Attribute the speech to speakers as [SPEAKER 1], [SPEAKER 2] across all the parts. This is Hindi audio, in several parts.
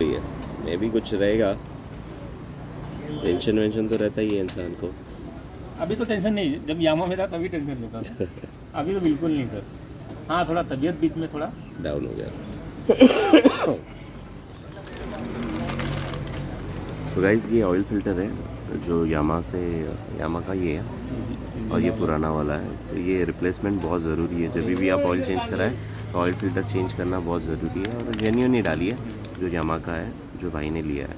[SPEAKER 1] है मे भी कुछ रहेगा, टेंशन वेंशन तो रहता ही है इंसान को।
[SPEAKER 2] अभी तो टेंशन नहीं है, जब यामा में था तभी टेंशन लेता था। अभी तो बिल्कुल नहीं सर। हाँ, थोड़ा तबीयत बीच में थोड़ा
[SPEAKER 1] डाउन हो गया। तो गाइस ये ऑयल फिल्टर है जो यामा का ये है, और ये पुराना वाला है। तो ये रिप्लेसमेंट बहुत ज़रूरी है, जब भी आप ऑयल चेंज कराएं तो ऑयल फिल्टर चेंज करना बहुत ज़रूरी है। और जेन्युइन ही डालिए जो यामा का है, जो भाई ने लिया है।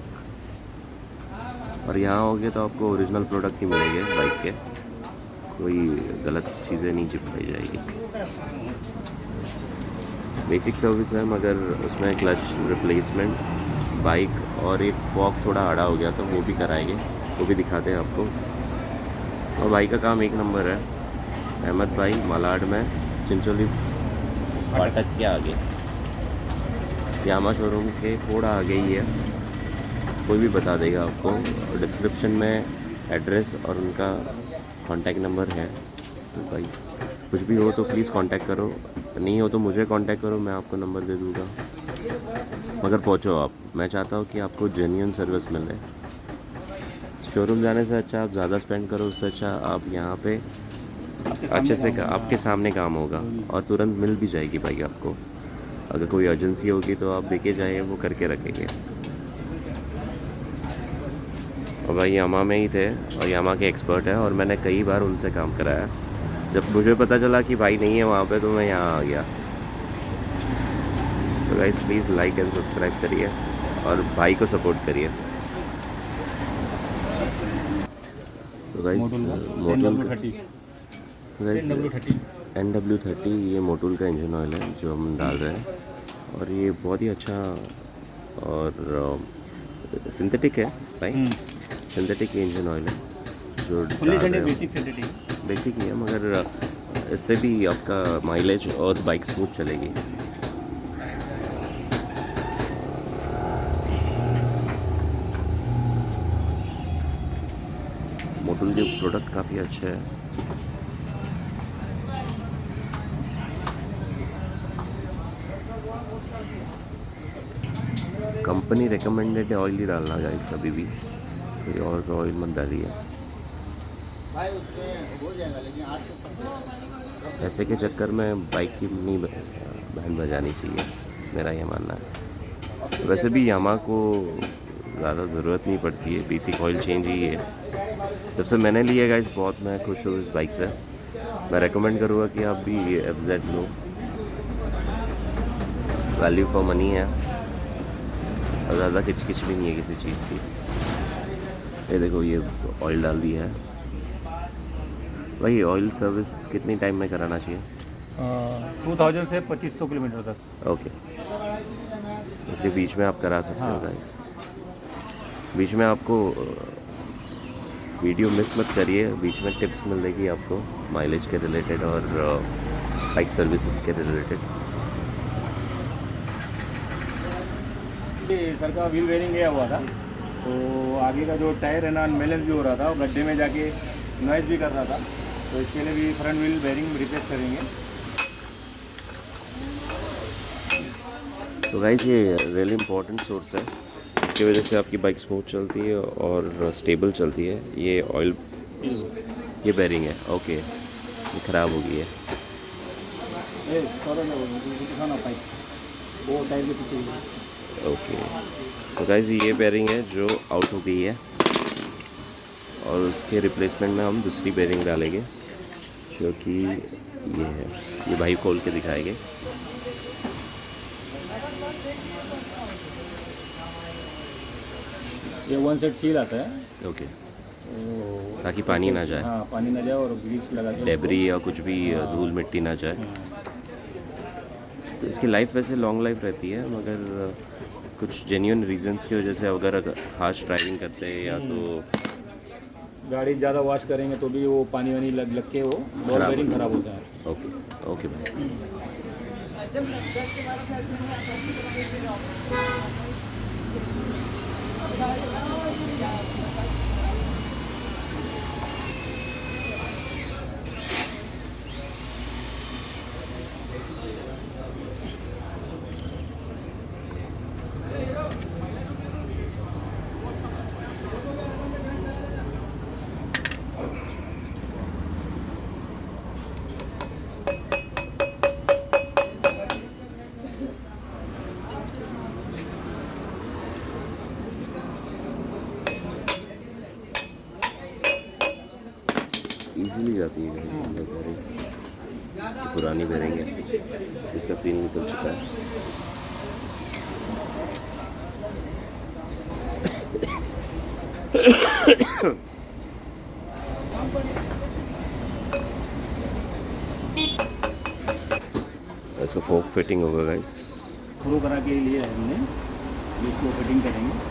[SPEAKER 1] और यहाँ होगे तो आपको ओरिजिनल प्रोडक्ट ही मिलेंगे बाइक के, कोई गलत चीज़ें नहीं चिपकाई जाएगी। बेसिक सर्विस है, मगर उसमें क्लच रिप्लेसमेंट, बाइक और एक फॉक थोड़ा आड़ा हो गया था, वो भी कराएंगे, वो भी दिखाते हैं आपको। और भाई का काम एक नंबर है। अहमद भाई मलाड में, चिंचोली फाटक के आगे, यामा शोरूम के थोड़ा आगे ही है। कोई भी बता देगा आपको, डिस्क्रिप्शन में एड्रेस और उनका कांटेक्ट नंबर है। तो भाई कुछ भी हो तो प्लीज़ कांटेक्ट करो, नहीं हो तो मुझे कांटेक्ट करो, मैं आपको नंबर दे दूँगा। मगर पहुँचो आप, मैं चाहता हूँ कि आपको जेन्युइन सर्विस मिले। शोरूम जाने से अच्छा आप ज़्यादा स्पेंड करो, उससे अच्छा आप यहाँ पे अच्छे से आपके सामने काम होगा और तुरंत मिल भी जाएगी बाइक आपको। अगर कोई अर्जेंसी होगी तो आप देके जाइए, वो करके रखेंगे। और भाई यामा में ही थे और यामा के एक्सपर्ट है, और मैंने कई बार उनसे काम कराया। जब मुझे पता चला कि भाई नहीं है वहाँ पे, तो मैं यहाँ आ गया। तो guys please like and subscribe करिए और भाई को सपोर्ट करिए। तो गाइस मोटूल का, तो गाइस NW30 ये मोटूल का इंजन ऑयल है जो हम डाल रहे हैं। और ये बहुत ही अच्छा और सिंथेटिक है भाई, सिंथेटिक इंजन ऑयल है जो बेसिक ही है, मगर इससे भी आपका माइलेज और बाइक स्मूथ चलेगी। मोटूल के प्रोडक्ट काफ़ी अच्छे हैं। कंपनी रिकमेंडेड ऑयल ही डालना गाइस, कभी भी कोई और ऑयल मत डालिए। ऐसे के चक्कर में बाइक की नहीं बैंड बजानी चाहिए, मेरा ये मानना है। वैसे भी यामा को ज़्यादा ज़रूरत नहीं पड़ती है, बेसिक ऑयल चेंज ही है। जब से मैंने लिया गाइस बहुत मैं खुश हूँ इस बाइक से। मैं रेकमेंड करूँगा कि आप भी FZ low, value for money है और ज़्यादा किचकिच भी नहीं है किसी चीज़ की। ये देखो ये ऑयल डाल दिया है भाई। ऑयल सर्विस कितनी टाइम में कराना चाहिए?
[SPEAKER 2] 2000 से 2500 किलोमीटर तक।
[SPEAKER 1] ओके, उसके बीच में आप करा सकते हो गाइस। बीच में आपको वीडियो मिस मत करिए, बीच में टिप्स मिलेगी आपको माइलेज के रिलेटेड और बाइक सर्विस के रिलेटेड।
[SPEAKER 2] सर का व्हील बेयरिंग गया हुआ था, तो आगे का जो टायर है ना अनबैलेंस भी हो रहा था और गड्ढे में जाके नॉइज़ भी कर रहा था, तो इसके लिए भी फ्रंट व्हील बेयरिंग रिप्लेस करेंगे।
[SPEAKER 1] तो गाइस ये रियली इम्पोर्टेंट सोर्स है, इसकी वजह से आपकी बाइक स्मूथ चलती है और स्टेबल चलती है। ये ऑयल, ये बेयरिंग है, ओके, ये ख़राब हो गई है। ओके, तो गाइस ये बेयरिंग है जो आउट हो गई है और उसके रिप्लेसमेंट में हम दूसरी बेयरिंग डालेंगे जो कि ये है। ये भाई खोल के दिखाएंगे।
[SPEAKER 2] ये 1 सेट सील आता है,
[SPEAKER 1] ओके, ताकि पानी ना जाए।
[SPEAKER 2] हाँ, पानी ना जाए और ग्रीस लगा के
[SPEAKER 1] डेबरी या कुछ भी धूल मिट्टी ना जाए। तो इसकी लाइफ वैसे लॉन्ग लाइफ रहती है, मगर कुछ जेन्युइन रीजंस की वजह से अगर हार्श ड्राइविंग करते हैं या तो
[SPEAKER 2] गाड़ी ज़्यादा वॉश करेंगे तो भी वो पानी वानी लग के वो बॉल बेयरिंग खराब होता है।
[SPEAKER 1] ओके ओके भाई। है guys, अंदर बेरिंग पुरानी बेरिंग है, इसका सील निकल चुका है। इसका फोक फिटिंग होगा गाइस।
[SPEAKER 2] शुरू करा के लिए है हमने, इसको फिटिंग करेंगे।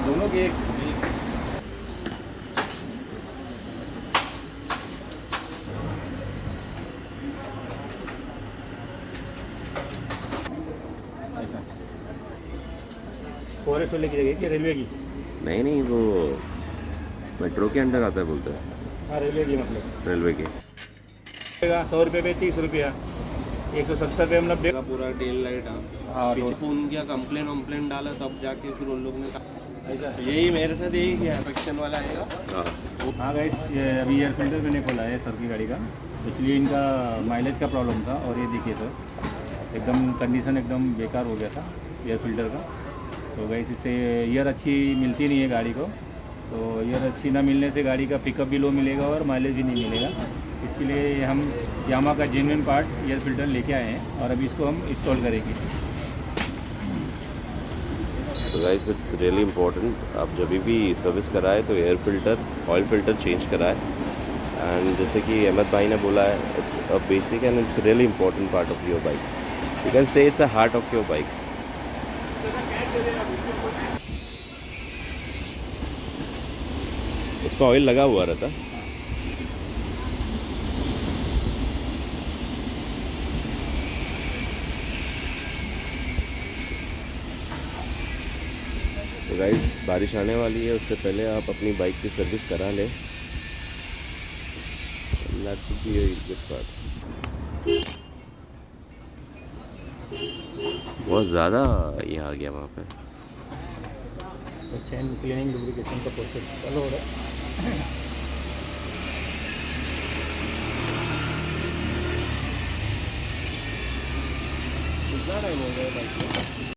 [SPEAKER 2] दोनों के ऐसा फॉरेस्ट वाले की जगह कि रेलवे की?
[SPEAKER 1] नहीं वो मेट्रो के अंडर आता है बोलते हैं,
[SPEAKER 2] हाँ रेलवे की, मतलब
[SPEAKER 1] रेलवे के।
[SPEAKER 2] 100 रुपये पे 30 रुपया, 170 रुपये मतलब
[SPEAKER 3] का पूरा टेल लाइट।
[SPEAKER 2] हाँ
[SPEAKER 3] पीछे फ़ोन किया, कंप्लेन डाला, तब जाके फिर उन लोगों ने कहा।
[SPEAKER 2] ऐसा।
[SPEAKER 3] यही मेरे साथ यही किया, सेक्शन वाला आएगा।
[SPEAKER 1] हाँ
[SPEAKER 2] हाँ गाइस, ये अभी एयर फिल्टर मैंने खोला है सर की गाड़ी का, इसलिए इनका माइलेज का प्रॉब्लम था। और ये देखिए सर, एकदम कंडीशन एकदम बेकार हो गया था एयर फिल्टर का। तो गाइस इससे एयर अच्छी मिलती नहीं है गाड़ी को, तो एयर अच्छी ना मिलने से गाड़ी का पिकअप भी लो मिलेगा और माइलेज भी नहीं मिलेगा। इसके लिए हम यामा का जेन्युइन पार्ट एयर फिल्टर लेके आए हैं और अभी इसको हम इंस्टॉल करेंगे।
[SPEAKER 1] तो गाइस इट्स रियली इम्पोर्टेंट, आप जब भी सर्विस कराए तो air filter, oil filter change कराए। एंड जैसे कि अहमद भाई ने बोला है, it's a basic and it's really important part of your bike. You can say it's a heart of your bike. इस पर ऑयल लगा हुआ रहता। तो गाइस बारिश आने वाली है, उससे पहले आप अपनी बाइक की सर्विस करा लें। That would be a good part. बहुत ज़्यादा ये आ गया वहाँ पे।
[SPEAKER 2] तो चैन क्लीनिंग लुब्रिकेशन का प्रोसेस चालू हो रहा है।
[SPEAKER 3] कितना टाइम हो गया बाइक में?